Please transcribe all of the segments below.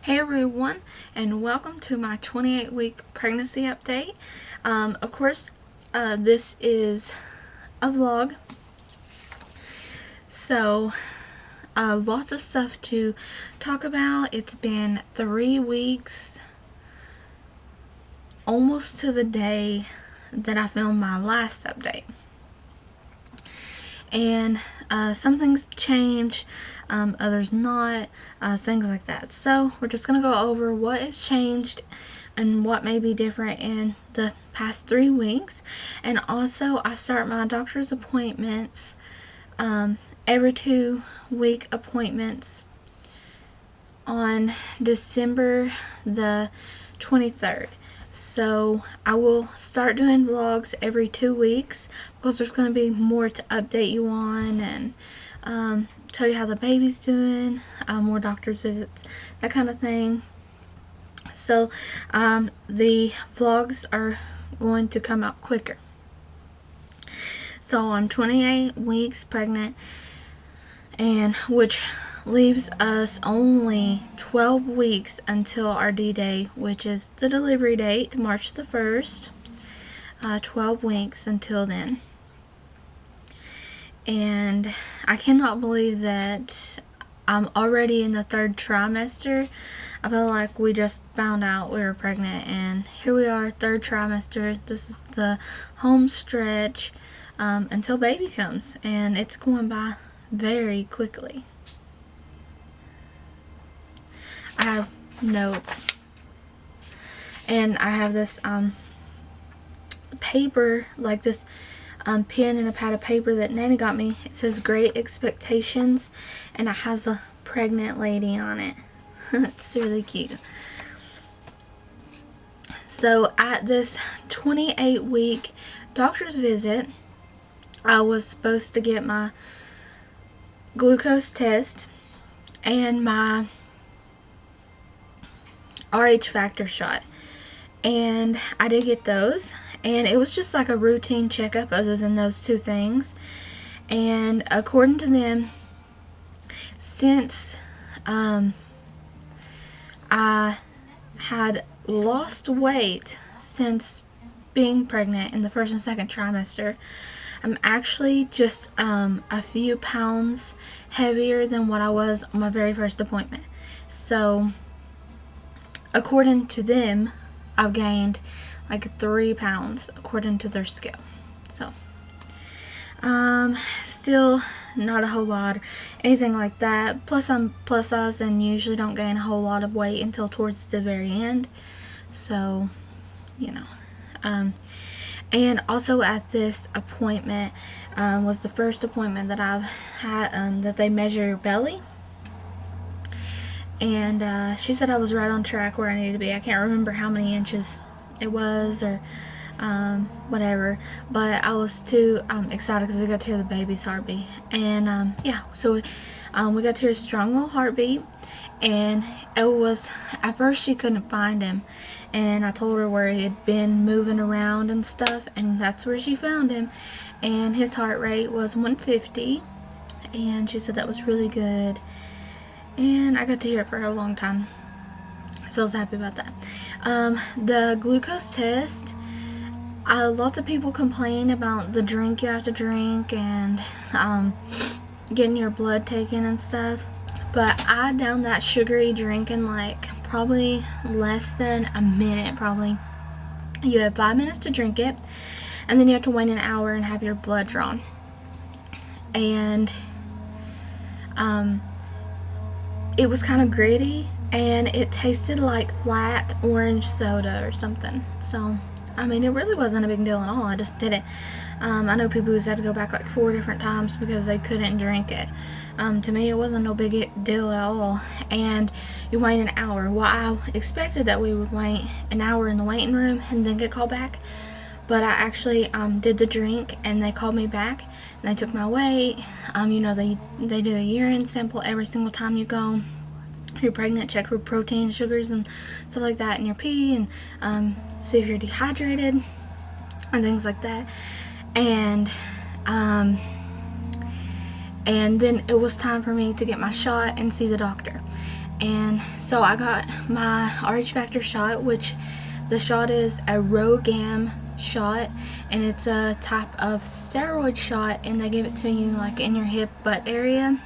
Hey everyone, and welcome to my 28-week pregnancy update. Of course, this is a vlog, so lots of stuff to talk about. It's been 3 weeks, almost to the day that I filmed my last update. And some things change, others not, things like that. So we're just going to go over what has changed and what may be different in the past 3 weeks. And also I start my doctor's appointments, every 2-week appointments on December the 23rd. So I will start doing vlogs every 2 weeks because there's going to be more to update you on and tell you how the baby's doing, more doctor's visits, that kind of thing. So the vlogs are going to come out quicker. So I'm 28 weeks pregnant, and which leaves us only 12 weeks until our D-Day, which is the delivery date, March the 1st. 12 weeks until then. And I cannot believe that I'm already in the 3rd trimester. I feel like we just found out we were pregnant, and here we are, 3rd trimester. This is the home stretch until baby comes, and it's going by very quickly. I have notes, and I have this paper, like this pen and a pad of paper that Nana got me. It says Great Expectations, and it has a pregnant lady on it. It's really cute. So at this 28-week doctor's visit, I was supposed to get my glucose test and my RH factor shot, and I did get those, and it was just like a routine checkup other than those 2 things. And according to them, since I had lost weight since being pregnant in the 1st and 2nd trimester, I'm actually just a few pounds heavier than what I was on my very first appointment. So according to them, I've gained like 3 pounds according to their scale. So still not a whole lot or anything like that. Plus I'm plus size and usually don't gain a whole lot of weight until towards the very end. So, you know. And also at this appointment was the first appointment that I've had that they measure your belly. And she said I was right on track where I needed to be. I can't remember how many inches it was or whatever, but I was too excited because we got to hear the baby's heartbeat. And yeah, so we got to hear a strong little heartbeat, and it was, at first she couldn't find him, and I told her where he had been moving around and stuff, and that's where she found him, and his heart rate was 150, and she said that was really good. And I got to hear it for a long time, so I was happy about that. The glucose test, lots of people complain about the drink you have to drink and getting your blood taken and stuff, but I downed that sugary drink in like probably less than a minute. Probably you have 5 minutes to drink it, and then you have to wait an hour and have your blood drawn. And it was kind of gritty, and it tasted like flat orange soda or something. So, I mean, it really wasn't a big deal at all. I just did it. I know people who's had to go back like 4 different times because they couldn't drink it. To me, it wasn't no big deal at all. And you wait an hour. Well, I expected that we would wait an hour in the waiting room and then get called back. But I actually did the drink, and they called me back, and they took my weight. You know, they do a urine sample every single time you go. You're pregnant, check for protein, sugars, and stuff like that in your pee, and see if you're dehydrated and things like that. And then it was time for me to get my shot and see the doctor. And so I got my RH factor shot, which the shot is a RhoGAM shot, and it's a type of steroid shot, and they give it to you like in your hip butt area.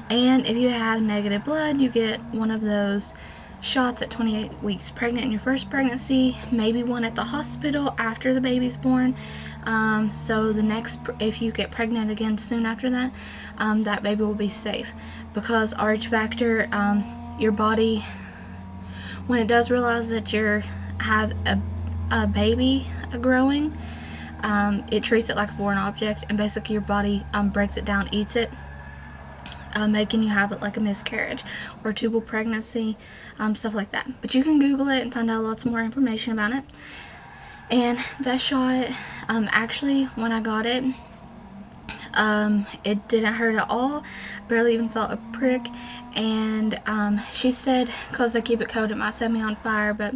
And if you have negative blood, you get one of those shots at 28 weeks pregnant in your first pregnancy, maybe one at the hospital after the baby's born. So the next, if you get pregnant again soon after that, that baby will be safe, because RH factor, your body, when it does realize that you have a baby growing, it treats it like a foreign object, and basically your body breaks it down, eats it, making you have it like a miscarriage or tubal pregnancy, stuff like that. But you can Google it and find out lots more information about it. And that shot, actually, when I got it, it didn't hurt at all, barely even felt a prick. And she said, because they keep it cold, it might set me on fire, but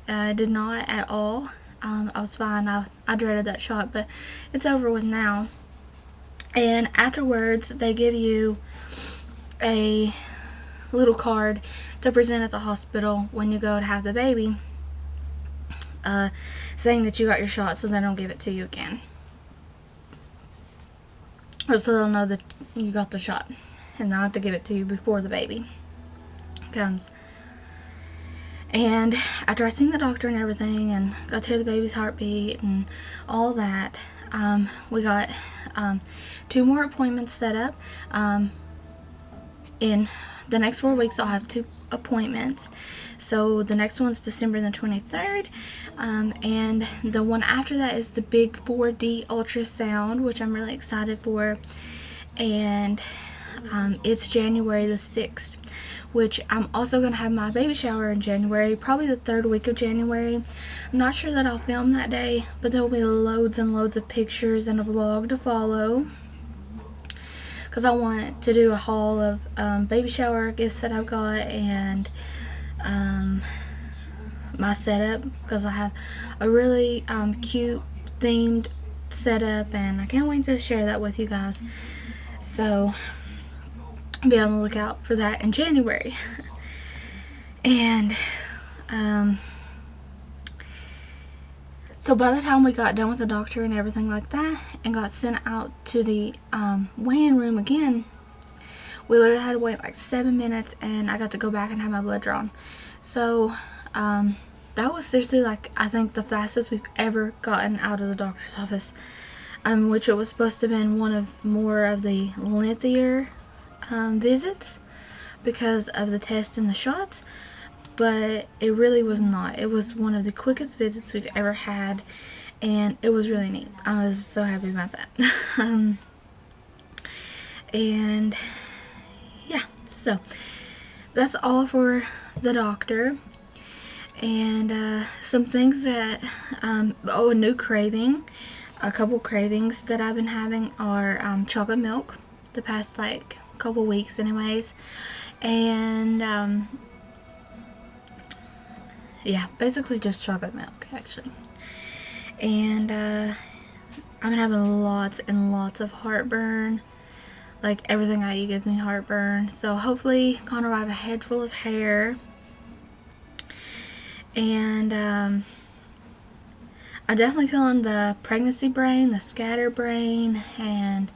it did not at all. I was fine. I dreaded that shot, but it's over with now. And afterwards, they give you a little card to present at the hospital when you go to have the baby, saying that you got your shot, so they don't give it to you again. Or so they'll know that you got the shot, and they'll have to give it to you before the baby comes. And after I seen the doctor and everything, and got to hear the baby's heartbeat and all that, we got 2 more appointments set up. In the next 4 weeks, I'll have 2 appointments. So the next one's December the 23rd, and the one after that is the big 4D ultrasound, which I'm really excited for. And it's January the 6th, which I'm also going to have my baby shower in January, probably the 3rd week of January. I'm not sure that I'll film that day, but there will be loads and loads of pictures and a vlog to follow, because I want to do a haul of baby shower gifts that I've got, and my setup, because I have a really cute themed setup, and I can't wait to share that with you guys. So be on the lookout for that in January. And so by the time we got done with the doctor and everything like that, and got sent out to the weighing room again, we literally had to wait like 7 minutes, and I got to go back and have my blood drawn. So that was seriously, like, I think the fastest we've ever gotten out of the doctor's office, which it was supposed to have been one of more of the lengthier visits because of the test and the shots, but it really was not. It was one of the quickest visits we've ever had, and it was really neat. I was so happy about that. And yeah, so that's all for the doctor. And some things that a new craving, a couple cravings that I've been having are chocolate milk the past like couple weeks anyways, and yeah, basically just chocolate milk actually. And I've been having lots and lots of heartburn. Like, everything I eat gives me heartburn. So hopefully Connor will have a head full of hair. And I'm definitely feeling the pregnancy brain, the scatter brain, and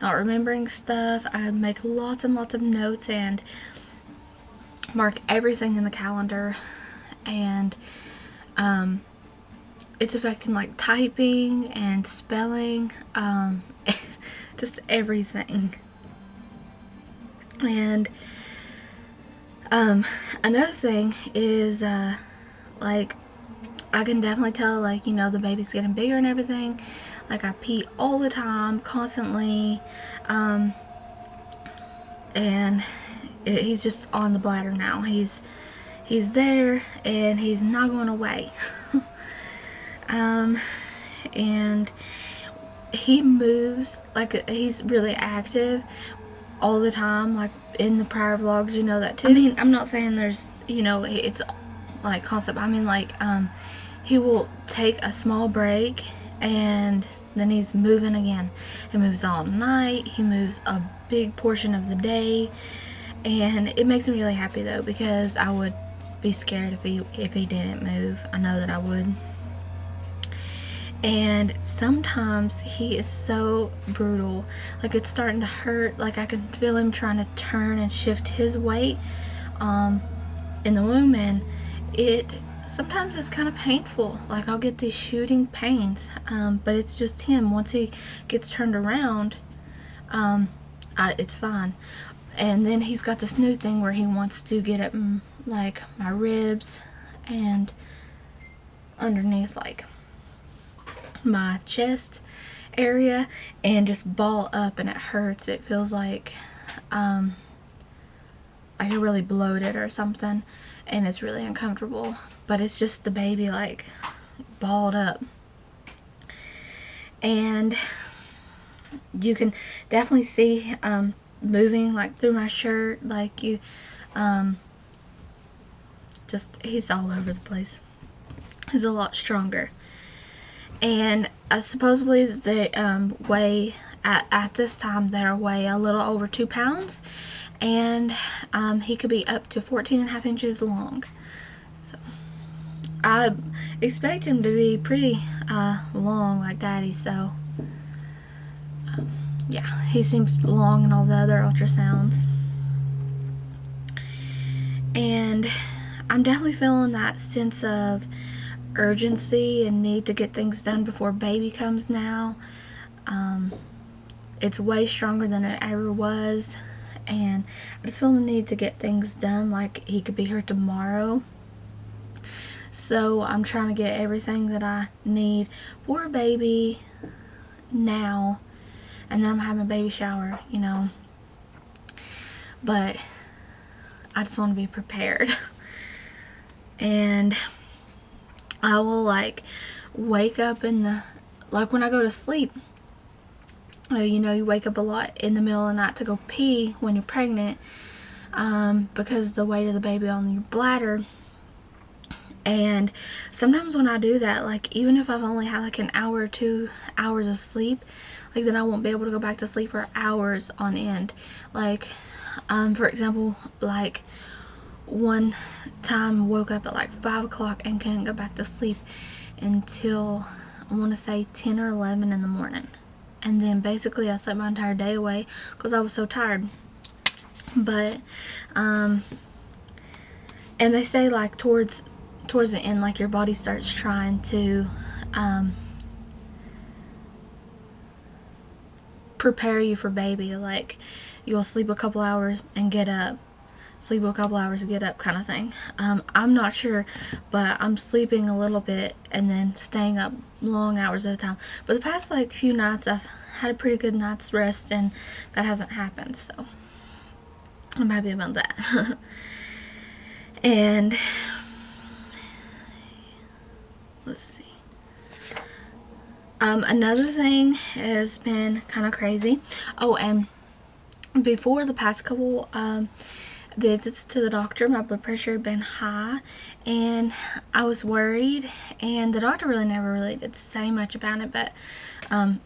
not remembering stuff. I make lots and lots of notes and mark everything in the calendar, and it's affecting like typing and spelling, just everything. And another thing is like, I can definitely tell, like, you know, the baby's getting bigger and everything. Like, I pee all the time, constantly, and he's just on the bladder now. He's there, and he's not going away. And he moves, like, he's really active all the time. Like, in the prior vlogs, you know that too. I mean, I'm not saying there's, you know, it's like constant. I mean, like, he will take a small break, and then he's moving again. He moves all night. He moves a big portion of the day. And it makes me really happy though, because I would be scared if he didn't move. I know that I would. And sometimes he is so brutal, like it's starting to hurt, like I can feel him trying to turn and shift his weight in the womb, and it sometimes it's kind of painful. Like I'll get these shooting pains, but it's just him. Once he gets turned around, it's fine. And then he's got this new thing where he wants to get at like my ribs and underneath like my chest area and just ball up, and it hurts. It feels like I really bloated or something, and it's really uncomfortable, but it's just the baby like balled up. And you can definitely see moving like through my shirt, like you just he's all over the place. He's a lot stronger. And supposedly they weigh at this time they weigh a little over 2 pounds, and he could be up to 14.5 inches long. So I expect him to be pretty long like Daddy. So yeah, he seems long in all the other ultrasounds. And I'm definitely feeling that sense of urgency and need to get things done before baby comes now. It's way stronger than it ever was, and I just feel the need to get things done. Like he could be here tomorrow, so I'm trying to get everything that I need for a baby now, and then I'm having a baby shower, you know, but I just want to be prepared. And I will like wake up in the, like when I go to sleep, you know, you wake up a lot in the middle of the night to go pee when you're pregnant, because the weight of the baby on your bladder. And sometimes when I do that, like even if I've only had like an hour or 2 hours of sleep, like then I won't be able to go back to sleep for hours on end. Like for example, like one time woke up at like 5 o'clock and couldn't go back to sleep until I want to say 10 or 11 in the morning. And then basically I slept my entire day away because I was so tired. But and they say like towards the end, like your body starts trying to prepare you for baby. Like you'll sleep a couple hours and get up, sleep a couple hours, get up, kind of thing. I'm not sure, but I'm sleeping a little bit and then staying up long hours at a time. But the past like few nights I've had a pretty good night's rest, and that hasn't happened, so I'm happy about that. And let's see, another thing has been kind of crazy. Oh, and before the past couple visits to the doctor, my blood pressure had been high, and I was worried, and the doctor really never really did say much about it, but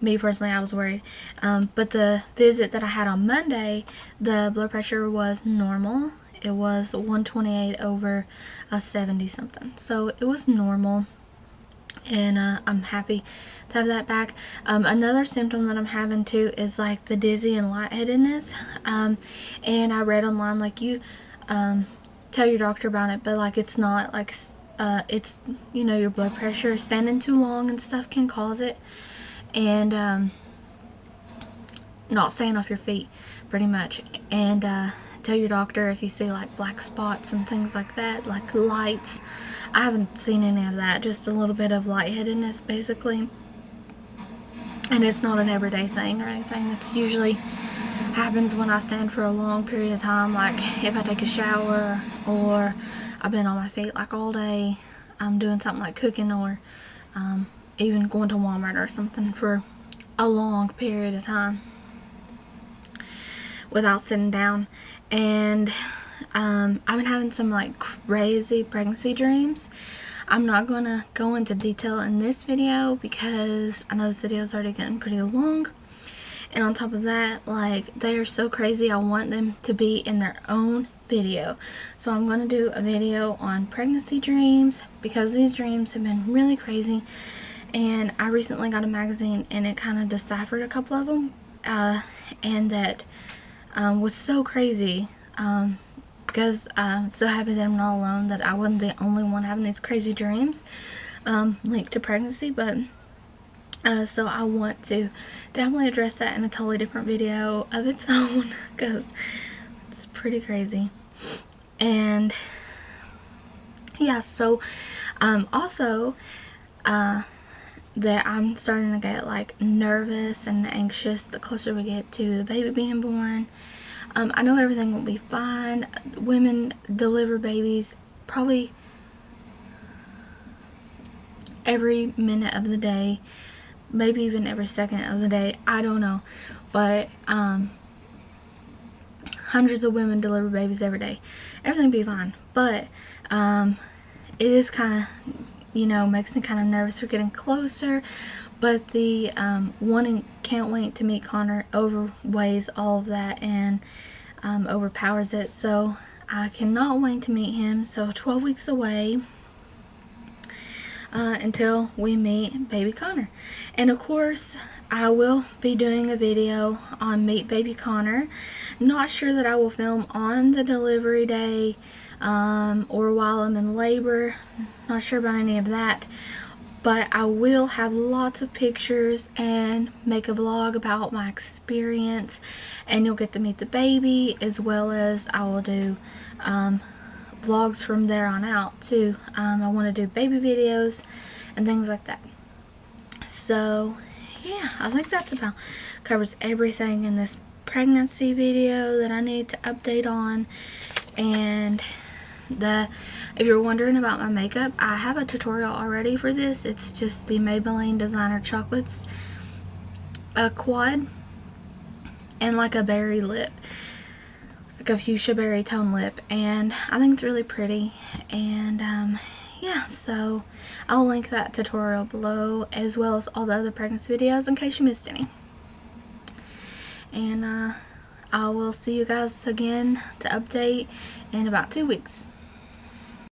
me personally, I was worried. But the visit that I had on Monday, the blood pressure was normal. It was 128 over 70 something, so it was normal. And I'm happy to have that back. Another symptom that I'm having too is like the dizzy and lightheadedness, and I read online like you tell your doctor about it, but like it's not like it's, you know, your blood pressure standing too long and stuff can cause it, and not staying off your feet pretty much. And tell your doctor if you see like black spots and things like that, like lights. I haven't seen any of that, just a little bit of lightheadedness basically, and it's not an everyday thing or anything. It's usually happens when I stand for a long period of time, like if I take a shower or I've been on my feet like all day, I'm doing something like cooking, or even going to Walmart or something for a long period of time without sitting down. And I've been having some like crazy pregnancy dreams. I'm not gonna go into detail in this video because I know this video is already getting pretty long, And on top of that, like, they are so crazy. I want them to be in their own video. So I'm going to do a video on pregnancy dreams, because these dreams have been really crazy. And I recently got a magazine and it kind of deciphered a couple of them, and that was so crazy, because I'm so happy that I'm not alone, that I wasn't the only one having these crazy dreams linked to pregnancy. But so I want to definitely address that in a totally different video of its own, because it's pretty crazy. And yeah, so also that I'm starting to get like nervous and anxious the closer we get to the baby being born. I know everything will be fine. Women deliver babies probably every minute of the day, maybe even every second of the day. I don't know, but hundreds of women deliver babies every day. Everything will be fine, but it is kind of, you know, makes me kind of nervous. We're getting closer, but the wanting, can't wait to meet Connor overweighs all of that and overpowers it. So I cannot wait to meet him. So 12 weeks away until we meet baby Connor. And of course, I will be doing a video on Meet Baby Connor. Not sure that I will film on the delivery day or while I'm in labor. Not sure about any of that. But I will have lots of pictures and make a vlog about my experience. And you'll get to meet the baby, as well as I will do vlogs from there on out too. I want to do baby videos and things like that. So yeah, I think that's about covers everything in this pregnancy video that I need to update on. And if you're wondering about my makeup, I have a tutorial already for this. It's just the Maybelline Designer Chocolates quad and like a berry lip, like a fuchsia berry tone lip, and I think it's really pretty. And yeah, so I'll link that tutorial below, as well as all the other pregnancy videos in case you missed any. And I will see you guys again to update in about 2 weeks.